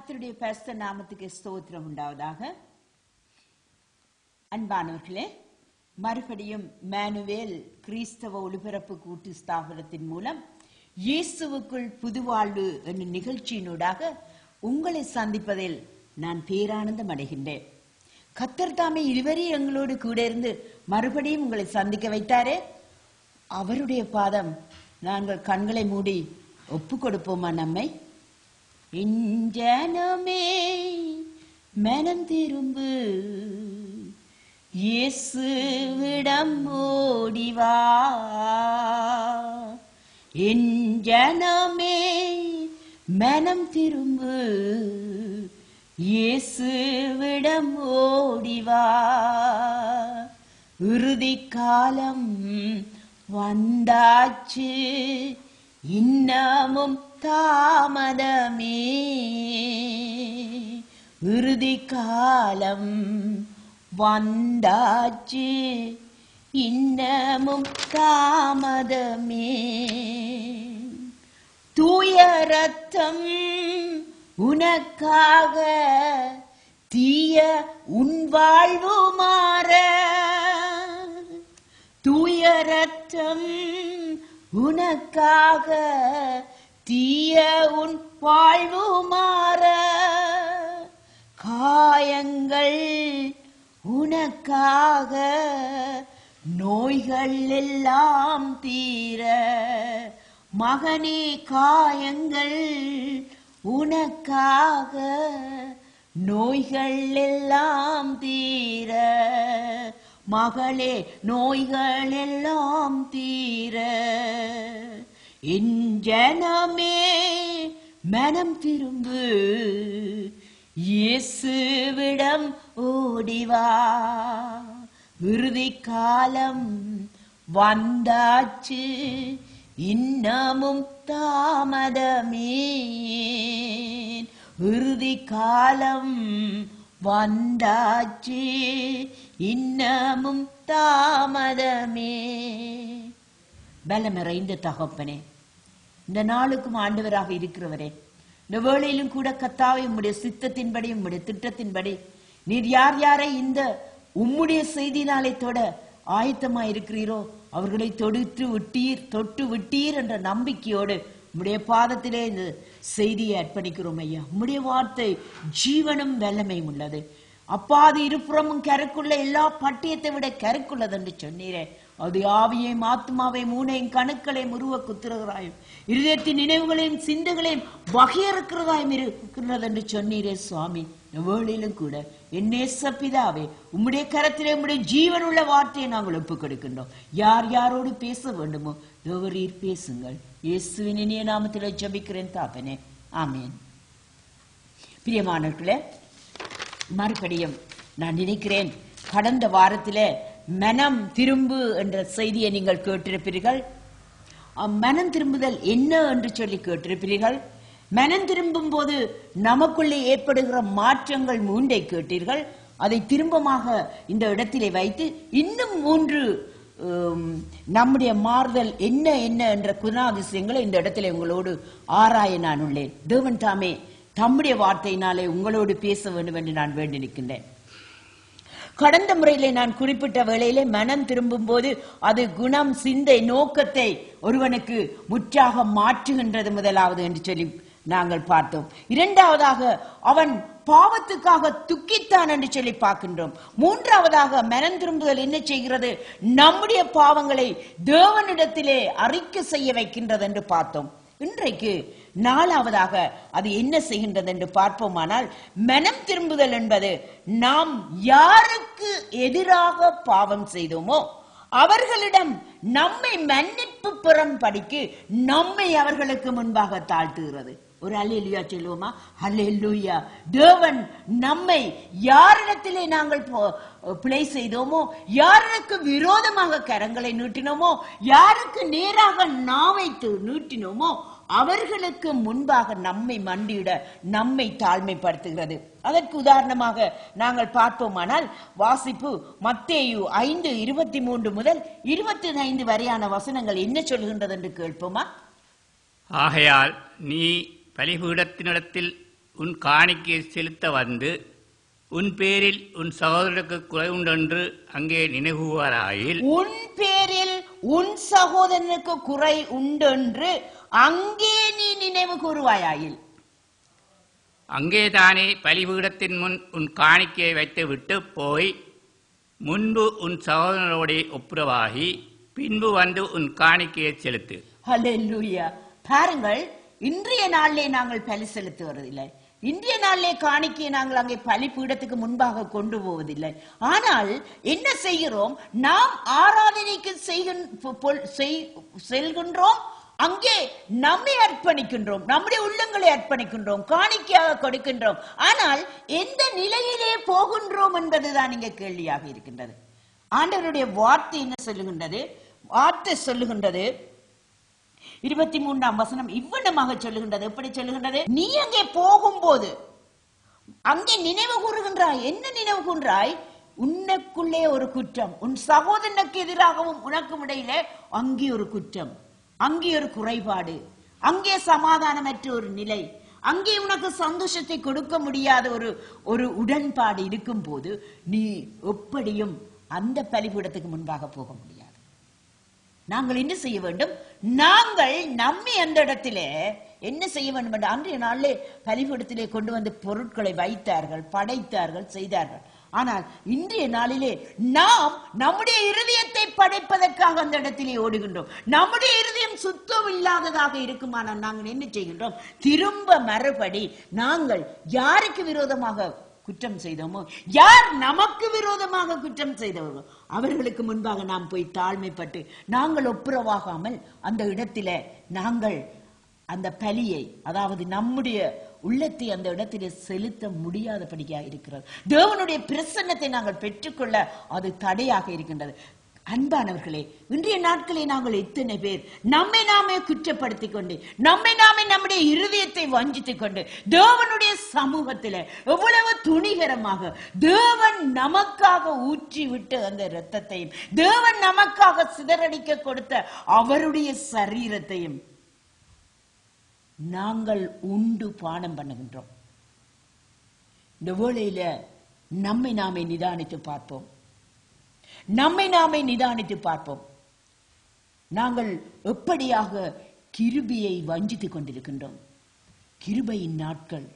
கர்த்தருடைய பரிசுத்த நாமத்துக்கு ஸ்தோத்திரம் உண்டாவதாக. அன்பானவர்களே, மறுபடியும் மேனுவேல் கிறிஸ்தவ ஒளிபரப்பு கூட்டு ஸ்தாபனத்தின் மூலம் இயேசுவுக்குள் புதுவாழ்வு என்ற நிகழ்ச்சியினூடாக உங்களை சந்திப்பதில் நான் பேரானந்தம் அடைகின்றேன். கர்த்தர் தாமே இதுவரை எங்களோடு கூட இருந்து மறுபடியும் உங்களை சந்திக்க வைத்தாரே, அவருடைய பாதம் நாங்கள் கண்களை மூடி ஒப்பு கொடுப்போமா நம்மை? இஞ்சனமே மனம் திரும்பு, இயேசுவிடம் ஓடிவா. இஞ்சனமே மனம் திரும்பு, இயேசுவிடம் ஓடிவா. இறுதி காலம் வந்தாச்சு, இன்னமும் தாமதமே. இறுதி காலம் வந்தாச்சு, இன்னமும் தாமதமே. தூய ரத்தம் உனக்காக, தீய உன் வாழ்வு மாற. தூய ரத்தம் உனக்காக, தீய உன் வாழ்வு மாற. காயங்கள் உனக்காக, நோய்கள் எல்லாம் தீர. மகனே, காயங்கள் உனக்காக, நோய்கள் எல்லாம் தீர. மகளே, நோய்கள் எல்லாம் தீர. என் ஜனமே மனம் திரும்பு, இயேசுவிடம் ஓடிவா. இறுதி காலம் வந்தாச்சு, இன்னமும் தாமதமே. இறுதி காலம் வந்தாச்சு, இன்னமும் தாமதமே. பலம் நிறைந்த தகப்பனே, இந்த நாளுக்கும் ஆண்டவராக இருக்கிறவரே, இந்த வேளையிலும் கூட கர்த்தாவே, உம்முடைய சித்தத்தின்படி, உம்முடைய திட்டத்தின்படி நீர் யார் யாரை இந்த உம்முடைய செய்தினாலே தொட ஆயத்தமா இருக்கிறீரோ அவர்களை தொட்டு விட்டீர் என்ற நம்பிக்கையோடு உம்முடைய பாதத்திலே இந்த செய்தியை அர்ப்பணிக்கிறோம் ஐயா. உம்முடைய வார்த்தை ஜீவனும் வல்லமையும் உள்ளது. அப்பாது இருபுறமும் கருக்குள்ள, எல்லா பட்டியத்தை விட கருக்குள்ளது என்று சொன்னீரே. அது ஆவியையும் ஆத்மாவையும் மூனையும் கணுக்களையும் உருவ குத்துறதாயும் இருதயத்தின் நினைவுகளையும் சிந்தைகளையும் வகையறுக்கிறதாயும் இருக்கிறது என்று சொன்னீரே சுவாமி. வேளையிலும் கூட என்னேச பிதாவே, உம்முடைய கரத்திலே உம்முடைய ஜீவன் உள்ள வார்த்தையை நாங்கள் ஒப்புக் கொடுக்கின்றோம். யார் யாரோடு பேச வேண்டுமோ தேவரீர் பேசுங்கள். இயேசுவின் இனிய நாமத்திலே ஜெபிக்கிறேன் தாப்பனே, ஆமேன். பிரியமானவர்களே, மறுபடியும் நான் நினைக்கிறேன், கடந்த வாரத்திலே மனம் திரும்பு என்ற செய்தியை நீங்கள் கேட்டிருப்பீர்கள். மனம் திரும்புதல் என்ன என்று சொல்லி கேட்டிருப்பீர்கள். மனம் திரும்பும் போது நமக்குள்ளே ஏற்படுகிற மாற்றங்கள் 3 கேட்டீர்கள். அதை திரும்பமாக இந்த இடத்திலே வைத்து இன்னும் 3 நம்முடைய மாறுதல் என்ன என்ன என்ற குணாதிசயங்களை இந்த இடத்திலே உங்களோடு ஆராய நான் உள்ளேன். தேவன் தாமே தம்முடைய வார்த்தையினாலே உங்களோடு பேச வேண்டும் என்று நான் வேண்டி நிற்கின்றேன். கடந்த முறையிலே நான் குறிப்பிட்ட வேளையிலே மனம் திரும்பும் போது அது குணம், சிந்தை, நோக்கத்தை ஒருவனுக்கு முற்றாக மாற்றுகின்றது முதலாவது என்று சொல்லி நாங்கள் பார்த்தோம். இரண்டாவதாக அவன் பாவத்துக்காக துக்கித்தான் என்று சொல்லி பார்க்கின்றோம். மூன்றாவதாக மனம் திரும்புதல் என்ன செய்கிறது? நம்முடைய பாவங்களை தேவனிடத்திலே அறிக்கை செய்ய வைக்கின்றது என்று பார்த்தோம். இன்றைக்கு 4வதாக அது என்ன செய்கின்றது என்று பார்ப்போமானால், மனம் திரும்புதல் என்பது நாம் யாருக்கு எதிராக பாவம் செய்தோமோ அவர்களிடம் நம்மை மன்னிப்பு பெறும்படிக்கு நம்மை அவர்களுக்கு முன்பாக தாழ்த்துகிறது. ஒரு அல்லேலூயா சொல்லுவோமா? அல்லேலூயா. தேவன் நம்மை யாரிடத்திலே நாங்கள் பிழை செய்தோமோ, யாருக்கு விரோதமாக கரங்களை நீட்டினோமோ, யாருக்கு நேராக நாவை நீட்டினோமோ அவர்களுக்கு முன்பாக நம்மை மண்டியிட நம்மை தாழ்மைப்படுத்துகிறது. அதற்கு உதாரணமாக நாங்கள் பார்ப்போமானால், வாசிப்பு மத்தேயு 5:23 முதல் 25 வரையான வசனங்கள் என்ன சொல்கின்றது என்று கேட்போமா? ஆகையால் நீ பலிபீடத்தினிடத்தில் உன் காணிக்கை செலுத்த வந்து உன் பேரில் உன் சகோதரனுக்கு குறை உண்டென்று அங்கே நினைவுவாராயில் உன் பேரில் உன் சகோதரனுக்கு குறை உண்டென்று அங்கே நீ நினைவு கூறுவாயாயில் அங்கேதானே பலிபீடத்தின் முன் உன் காணிக்கையை வைத்து விட்டு போய் முன்பு உன் சகோதரனோடே ஒப்புரவாகி பின்பு வந்து உன் காணிக்கையை செலுத்து. ஹல்லேலூயா. பாருங்கள், இன்றைய நாளிலே நாங்கள் பலி செலுத்துவதில்லை. இன்றைய நாளிலே காணிக்கையை நாங்கள் அங்கே பலிபீடத்துக்கு முன்பாக கொண்டு போவதில்லை. ஆனால் என்ன செய்கிறோம்? நாம் ஆராதனைக்கு செல்கின்றோம், அங்கே நம்மை அர்ப்பணிக்கின்றோம், நம்முடைய உள்ளங்களை அர்ப்பணிக்கின்றோம், காணிக்கையாக கொடுக்கின்றோம். ஆனால் எந்த நிலையிலே போகின்றோம் என்பதுதான் இங்கே கேள்வியாக இருக்கின்றது. ஆண்டவருடைய வார்த்தை என்ன சொல்லுகின்றது? வார்த்தை சொல்லுகின்றது 23ஆம் வசனம் இவ்வண்ணமாக சொல்லுகின்றது. எப்படி சொல்லுகின்றது? நீ அங்கே போகும்போது அங்கே நினைவு கூறுகின்றாய். என்ன நினைவு கூறுகிறாய்? உனக்குள்ளே ஒரு குற்றம், உன் சகோதரனுக்கு எதிராகவும் உனக்கும் இடையிலே அங்கே ஒரு குற்றம், அங்கே ஒரு குறைபாடு, அங்கே சமாதானமற்ற ஒரு நிலை, அங்கே உனக்கு சந்தோஷத்தை கொடுக்க முடியாத ஒரு உடன்பாடு இருக்கும் போது நீ எப்படியும் அந்த பலிபீடத்துக்கு முன்பாக போக முடியாது. நாங்கள் என்ன செய்ய வேண்டும்? நாங்கள் நம்மை அந்த இடத்திலே என்ன செய்ய வேண்டும் என்று அன்றைய நாளிலே பலிபீடத்திலே கொண்டு வந்து பொருட்களை வைத்தார்கள், படைத்தார்கள், செய்தார்கள். ஆனால் இன்றைய நாளிலே நாம் நம்முடைய இருதயத்தை படைப்பதற்காக அந்த இடத்திலே ஓடுகின்றோம். நம்முடைய இருதயம் சுத்தம் இல்லாததாக இருக்குமானால் நாங்கள் என்ன செய்கின்றோம்? திரும்ப மறுபடி நாங்கள் யாருக்கு விரோதமாக குற்றம் செய்தோமோ, யார் நமக்கு விரோதமாக குற்றம் செய்தவர்களோ அவர்களுக்கு முன்பாக நாம் போய் தாழ்மைப்பட்டு நாங்கள் ஒப்புரவாகாமல் அந்த இடத்திலே நாங்கள் அந்த பலியை, அதாவது நம்முடைய உள்ளத்தை அந்த இடத்திலே செலுத்த முடியாதபடியாக இருக்கிறது. தேவனுடைய பிரசன்னத்தை நாங்கள் பெற்றுக்கொள்ள அது தடையாக இருக்கின்றது. அன்பானவர்களே, இன்றைய நாட்களே நாங்கள் எத்தனை பேர் நம்மை நாமே குற்றப்படுத்திக் கொண்டு, நம்மை நாமே நம்முடைய இருதயத்தை வஞ்சித்துக் கொண்டு தேவனுடைய சமூகத்தில எவ்வளவு துணிகரமாக தேவன் நமக்காக ஊற்றி விட்டு அந்த இரத்தத்தையும், தேவன் நமக்காக சிதறடிக்க கொடுத்த அவருடைய சரீரத்தையும் நாங்கள் உண்டு பானம் பண்ணுகின்றோம். இந்த வேளையில நம்மை நாமே நிதானித்து பார்ப்போம். நம்மை நாமே நிதானித்து பார்ப்போம். நாங்கள் எப்படியாக கிருபையை வஞ்சித்துக் கொண்டிருக்கின்றோம். கிருபையின் நாட்கள்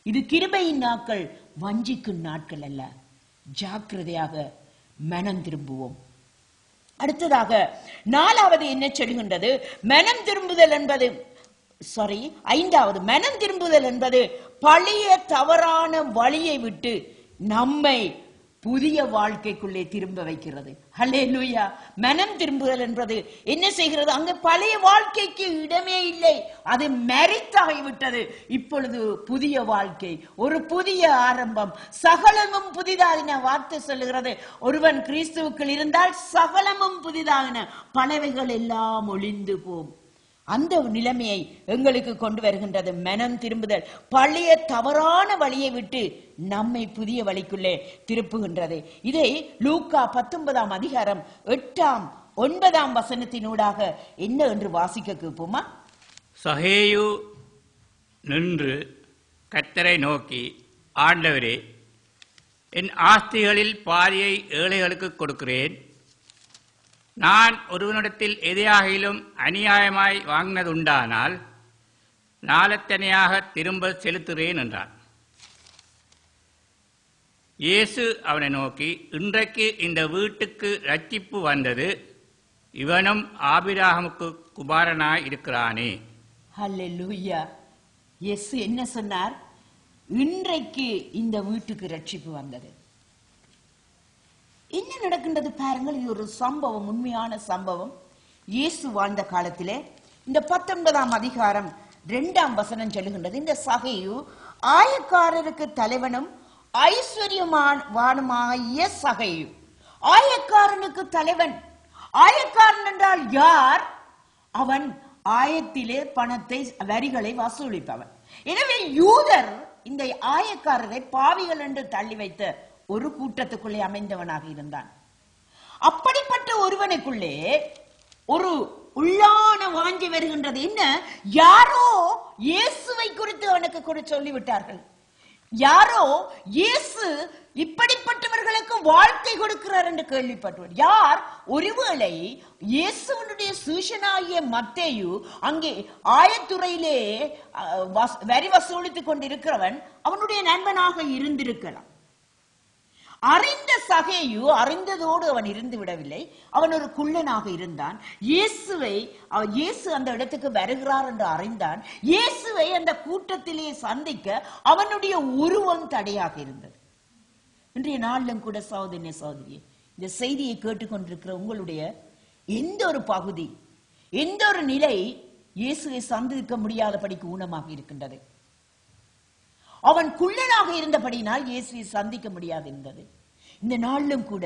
இது, கிருபையின் நாட்கள் வஞ்சிக்கும் நாட்கள் அல்ல. ஜாக்கிரதையாக மனம் திரும்புவோம். அடுத்ததாக 4வது என்ன சொல்கின்றது? மனம் திரும்புதல் என்பது, ஐந்தாவது, மனம் திரும்புதல் என்பது பழைய தவறான வழியை விட்டு நம்மை புதிய வாழ்க்கைக்குள்ளே திரும்ப வைக்கிறது. ஹல்லேலூயா. மனம் திரும்புதல் என்பது என்ன செய்கிறது? அங்கு பழைய வாழ்க்கைக்கு இடமே இல்லை, அது மரித்தாகிவிட்டது. இப்பொழுது புதிய வாழ்க்கை, ஒரு புதிய ஆரம்பம், சகலமும் புதிதாகின வார்த்தை சொல்லுகிறது. ஒருவன் கிறிஸ்துவுக்குள் இருந்தால் சகலமும் புதிதாகின, பலவைகள் எல்லாம் ஒளிந்து போம். அந்த நிலைமையை எங்களுக்கு கொண்டு வருகின்றது மனம் திரும்புதல். பழைய தவறான வழியை விட்டு நம்மை புதிய வழிக்குள்ளே திருப்புகின்றது. இதை லூக்கா 19ஆம் அதிகாரம் 8ஆம் 9ஆம் வசனத்தினூடாக என்ன என்று வாசிக்க கேட்போமா? சகேயு நின்று கர்த்தரை நோக்கி, ஆண்டவரே, என் ஆஸ்திகளில் பாதியை ஏழைகளுக்கு கொடுக்கிறேன். நான் ஒருவனிடத்தில் எதையாகிலும் அநியாயமாய் வாங்கினதுண்டானால் நாளத்தனையாக திரும்ப செலுத்துகிறேன் என்றான். இயேசு அவனை நோக்கி, இன்றைக்கு இந்த வீட்டுக்கு இரட்சிப்பு வந்தது, இவனும் ஆபிரகாமுக்கு குமாரனாய் இருக்கிறானே. ஹல்லேலூயா. இயேசு என்ன சொன்னார்? இன்றைக்கு இந்த வீட்டுக்கு இரட்சிப்பு வந்தது. என்ன நடக்கின்றது பாருங்கள். இது ஒரு சம்பவம், உண்மையான சம்பவம். இயேசு வாழ்ந்த காலத்திலே இந்த 19ஆம் அதிகாரம் 2ஆம் வசனம் சொல்லுகின்றது, இந்த சகேயு ஆயக்காரருக்கு தலைவனும் ஐஸ்வர்யவானுமாகிய சகேயு. ஆயக்காரனுக்கு தலைவன். ஆயக்காரன் என்றால் யார்? அவன் ஆயத்திலே பணத்தை, வரிகளை வசூலிப்பவன். எனவே யூதர் இந்த ஆயக்காரரை பாவிகள் என்று தள்ளி வைத்த ஒரு கூட்டத்துக்குள்ளே அமைந்தவனாக இருந்தான். அப்படிப்பட்ட ஒருவனுக்குள்ளே ஒரு உள்ளான வாஞ்சி வருகின்றது. என்ன? யாரோ இயேசுவை குறித்து அவனுக்கு கூட சொல்லிவிட்டார்கள். யாரோ இயேசு இப்படிப்பட்டவர்களுக்கு வாழ்க்கை கொடுக்கிறார் என்று கேள்விப்பட்டவர். யார்? ஒருவேளை இயேசுவனுடைய சீஷனாகிய மத்தேயு அங்கே ஆயத்துறையிலே வரி வசூலித்துக் கொண்டிருக்கிறவன் அவனுடைய நண்பனாக இருந்திருக்கலாம். அறிந்த சகேயு அறிந்ததோடு அவன் இருந்து விடவில்லை. அவன் ஒரு குள்ளனாக இருந்தான். இயேசு அந்த இடத்துக்கு வருகிறார் என்று அறிந்தான். இயேசுவை அந்த கூட்டத்திலே சந்திக்க அவனுடைய உருவம் தடையாக இருந்தது. இன்றைய நாளிலும் கூட சகோதரியே, இந்த செய்தியை கேட்டுக்கொண்டிருக்கிற உங்களுடைய எந்த ஒரு பகுதி, எந்த ஒரு நிலை இயேசுவை சந்திக்க முடியாதபடிக்கு ஊனமாக இருக்கின்றது. அவன் குள்ளனாக இருந்தபடினால் இயேசுவை சந்திக்க முடியாது இருந்தது. இந்த நாளிலும் கூட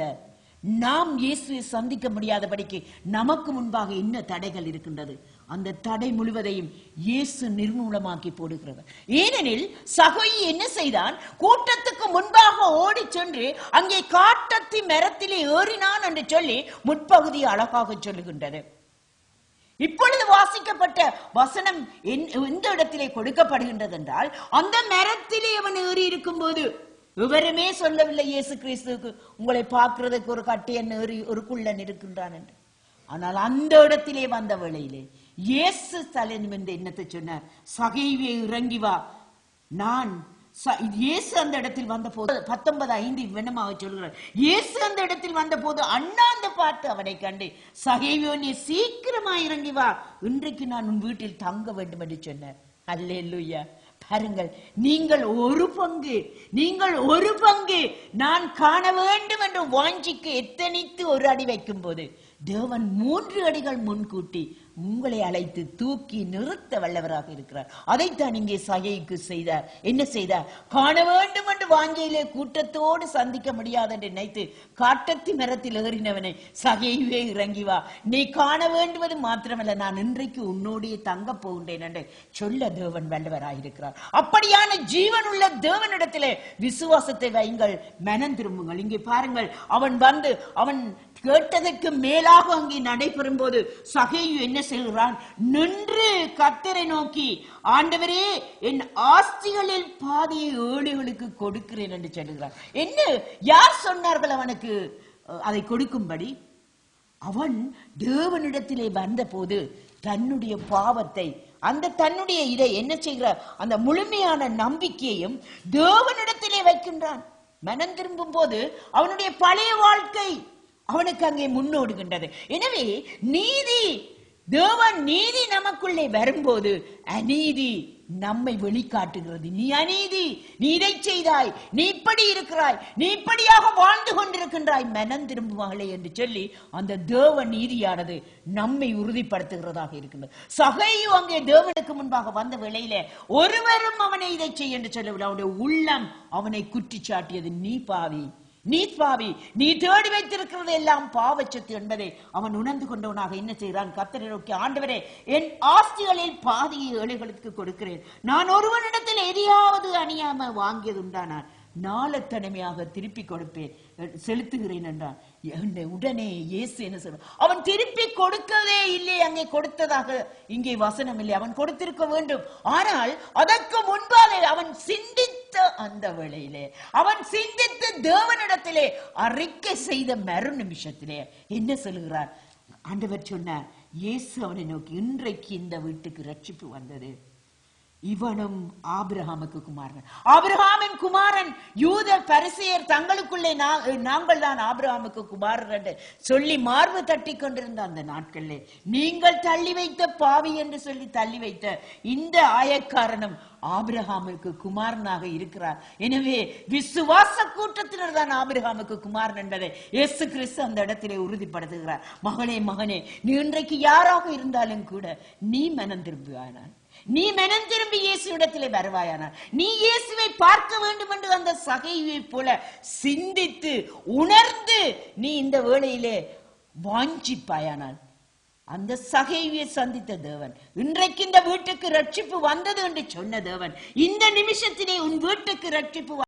நாம் இயேசுவை சந்திக்க முடியாதபடிக்கு நமக்கு முன்பாக என்ன தடைகள் இருக்கின்றது? அந்த தடை முழுவதையும் இயேசு நிர்மூலமாக்கி போடுகிறவர். ஏனெனில் சகோயி என்ன செய்தான்? கூட்டத்துக்கு முன்பாக ஓடி சென்று அங்கே காட்டத்தி மரத்திலே ஏறினான் என்று சொல்லி முற்பகுதி அழகாக சொல்லுகின்றது. இப்பொழுது வாசிக்கப்பட்ட வசனம் எந்த இடத்திலே கொடுக்கப்படுகின்றது என்றால், அந்த மரத்திலே அவன் ஏறி இருக்கும் போது விவரமே சொல்லவில்லை இயேசு கிறிஸ்துவுக்கு, உங்களை பார்க்கிறதுக்கு ஒரு கட்டையன் ஏறி ஒரு குள்ளன் இருக்கின்றான் என்று. ஆனால் அந்த இடத்திலே வந்த வேளையிலே இயேசு தலை நிமிர்ந்து என்னத்தை சொன்னார்? சகேயுவே இறங்கி வா. இயேசு அந்த இடத்தில் வந்த போது 19:5 வினமாக சொல்கிறார். இயேசு அந்த இடத்தில் வந்த போது அண்ணாந்து பார்த்து அவனை கண்டு, சகேயுவே நீ சீக்கிரமா இறங்கி வா, இன்றைக்கு நான் உன் வீட்டில் தங்க வேண்டும் என்று சொன்னார். அல்லேலூயா. பாருங்கள், நீங்கள் ஒரு பங்கு நான் காண வேண்டும் என்று வாஞ்சிக்கு எத்தனித்து ஒரு அடி வைக்கும் போது தேவன் 3 அடிகள் முன்கூட்டி உங்களை அழைத்து தூக்கி நிறுத்த வல்லவராக இருக்கிறார். அதைத்தான் இங்கே சகேயுக்கு செய்தார். என்ன செய்தார்? காண வேண்டும் என்று வாஞ்சையிலே கூட்டத்தோடு சந்திக்க முடியாது என்று நினைத்து காட்டத்தி மரத்தில் ஏறினவனை, சகேயுவே இறங்கி வா, நீ காண வேண்டுவது மாத்திரமல்ல, நான் இன்றைக்கு உன்னோடைய தங்க போகின்றேன் என்று சொல்ல தேவன் வல்லவராயிருக்கிறார். அப்படியான ஜீவனுள்ள தேவனிடத்திலே விசுவாசத்தை வையுங்கள், மனம் திரும்புங்கள். இங்கே பாருங்கள், அவன் கேட்டதற்கு மேலாக அங்கே நடைபெறும் போது சகேயு என்ன செய்கிறான்? நின்று கர்த்தரை நோக்கி, ஆண்டவரே, என் ஆஸ்திகளில் பாதியை ஏழைகளுக்கு கொடுக்கிறேன் என்று சொல்லுகிறான். என்ன, யார் சொன்னார்கள் அவனுக்கு அதை கொடுக்கும்படி? அவன் தேவனிடத்திலே வந்த போது தன்னுடைய பாவத்தை, தன்னுடைய இதை என்ன செய்கிறார்? அந்த முழுமையான நம்பிக்கையையும் தேவனிடத்திலே வைக்கின்றான். மனம் திரும்பும் போது அவனுடைய பழைய வாழ்க்கை அவனுக்கு அங்கே முன்னோடுகின்றது. எனவே தேவன் நீதி நமக்குள்ளே வரும்போது அநீதி நம்மை வெளிக்காட்டுகிறது. நீ அநீதி, நீ இதை செய்தாய், நீ இப்படி இருக்கிறாய், நீ இப்படியாக வாழ்ந்து கொண்டிருக்கின்றாய், மனம் திரும்புவாங்களே என்று சொல்லி அந்த தேவ நீதியானது நம்மை உறுதிப்படுத்துகிறதாக இருக்கின்றது. சகேயு அங்கே தேவனுக்கு முன்பாக வந்த வேளையிலே ஒருவரும் அவனை இதை செய்ய என்று சொல்லவில்லை. அவனுடைய உள்ளம் அவனை குற்றிச்சாட்டியது. நீ பாவி, நீ தேடி வைத்திருக்கிறது எல்லாம் பாவச்சத்து என்பதை அவன் உணர்ந்து கொண்டவனாக என்ன செய்கிறான்? கர்த்தரை நோக்கி, ஆண்டவரே, என் ஆஸ்திகளில் பாதியை ஏழைகளுக்கு கொடுக்கிறேன். நான் ஒருவனிடத்தில் எதையாவது அணியாம வாங்கியது உண்டானான் நாளத்தனமையாக திருப்பி கொடுப்பேன், செலுத்துகிறேன் என்றான். உடனே இயேசு என்ன சொல்ற? அவன் திருப்பி கொடுக்கவே இல்லை. அங்கே கொடுத்ததாக இங்கே வசனம் இல்லை. அவன் கொடுத்திருக்க வேண்டும். ஆனால் அதற்கு முன்பாக அவன் சிந்தித்த அந்த வேளையிலே, அவன் சிந்தித்து தேவனிடத்திலே அறிக்கை செய்த மறு நிமிஷத்திலே என்ன சொல்லுகிறார்? ஆண்டவர் சொன்னார், இயேசு அவனை நோக்கி, இன்றைக்கு இந்த வீட்டுக்கு ரட்சிப்பு வந்தது, இவனும் ஆபிரகாமுக்கு குமாரன். ஆபிரகாமின் குமாரன். யூத பரிசேயர் தங்களுக்குள்ளே நாங்கள் தான் ஆபிரகாமுக்கு குமாரன் என்று சொல்லி மார்பு தட்டி கொண்டிருந்த அந்த நாட்களிலே நீங்கள் தள்ளி வைத்த பாவி என்று சொல்லி தள்ளி வைத்த இந்த ஆயக்காரனும் ஆபிரகாமுக்கு குமாரனாக இருக்கிறார். எனவே விசுவாச கூட்டத்தினர் தான் ஆபிரகாமுக்கு குமாரன் என்பதை இயேசு கிறிஸ்து அந்த இடத்திலே உறுதிப்படுத்துகிறார். மகனே, நீ இன்றைக்கு யாராக இருந்தாலும் கூட நீ மனம் திரும்புவானால், நீ மனம் திரும்பி இயேசு இடத்திலே வருவாயானால், நீ இயேசுவை பார்க்க வேண்டும் என்று அந்த சகேயுவை போல சிந்தித்து உணர்ந்து நீ இந்த வேளையிலே வாஞ்சிப்பாயானால், அந்த சகேயுவை சந்தித்த தேவன், இன்றைக்கு இந்த வீட்டுக்கு ரட்சிப்பு வந்தது என்று சொன்ன தேவன், இந்த நிமிஷத்திலே உன் வீட்டுக்கு ரட்சிப்பு